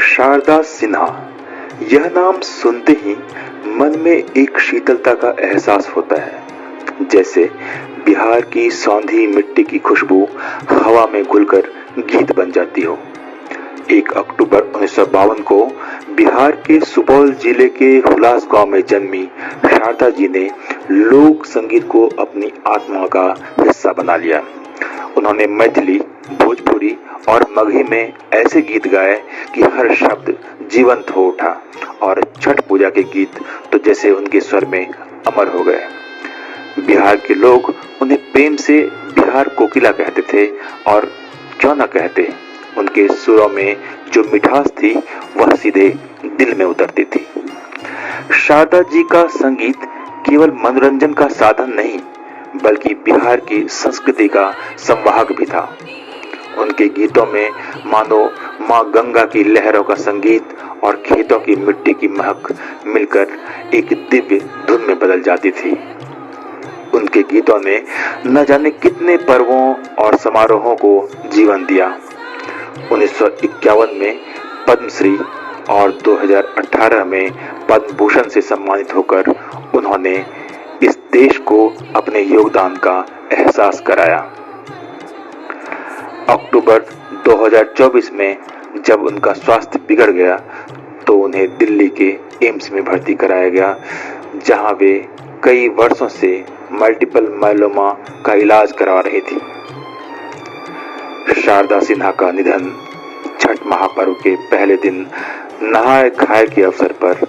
शारदा सिन्हा, यह नाम सुनते ही मन में एक शीतलता का एहसास होता है, जैसे बिहार की सौंधी मिट्टी की खुशबू हवा में घुलकर गीत बन जाती हो। 1 अक्टूबर 1952 को बिहार के सुपौल जिले के हुलास गांव में जन्मी शारदा जी ने लोक संगीत को अपनी आत्मा का हिस्सा बना लिया। उन्होंने मैथिली, भोजपुरी और मगही में ऐसे गीत गाए कि हर शब्द जीवंत हो उठा और छठ पूजा के गीत तो जैसे उनके स्वर में अमर हो गए। बिहार के लोग उन्हें प्रेम से बिहार कोकिला कहते थे और क्यों न कहते, उनके सुरों में जो मिठास थी वह सीधे दिल में उतरती थी। शारदा जी का संगीत केवल मनोरंजन का साधन नहीं बल्कि बिहार की संस्कृति का संवाहक भी था। उनके गीतों में मानो माँ गंगा की लहरों का संगीत और खेतों की मिट्टी की महक मिलकर एक दिव्य धुन में बदल जाती थी। उनके गीतों ने न जाने कितने पर्वों और समारोहों को जीवन दिया। 1951 में पद्मश्री और 2018 में पद्म भूषण से सम्मानित होकर उन्होंने इस देश को अपने योगदान का एहसास कराया। अक्टूबर 2024 में जब उनका स्वास्थ्य बिगड़ गया तो उन्हें दिल्ली के एम्स में भर्ती कराया गया, जहां वे कई वर्षों से मल्टीपल मायलोमा का इलाज करवा रही थी। शारदा सिन्हा का निधन छठ महापर्व के पहले दिन नहाय खाए के अवसर पर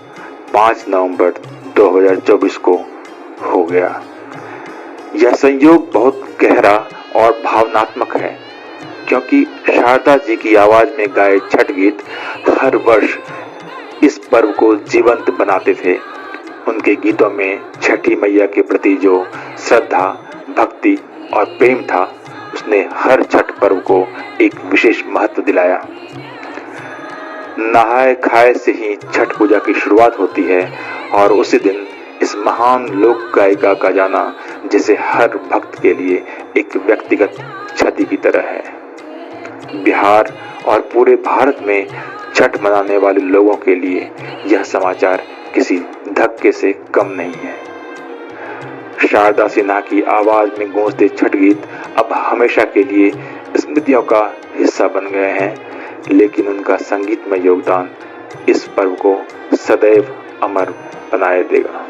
5 नवंबर 2024 को हो गया। यह संयोग बहुत गहरा और भावनात्मक है, क्योंकि शारदा जी की आवाज में गाए छठ गीत हर वर्ष इस पर्व को जीवंत बनाते थे। उनके गीतों में छठी मैया के प्रति जो श्रद्धा, भक्ति और प्रेम था, उसने हर छठ पर्व को एक विशेष महत्व दिलाया। नहाए खाए से ही छठ पूजा की शुरुआत होती है और उसी दिन इस महान लोक गायिका का जाना जैसे हर भक्त के लिए एक व्यक्तिगत क्षति की तरह है। बिहार और पूरे भारत में छठ मनाने वाले लोगों के लिए यह समाचार किसी धक्के से कम नहीं है। शारदा सिन्हा की आवाज में गूंजते छठ गीत अब हमेशा के लिए स्मृतियों का हिस्सा बन गए हैं, लेकिन उनका संगीतमय योगदान इस पर्व को सदैव अमर बनाए देगा।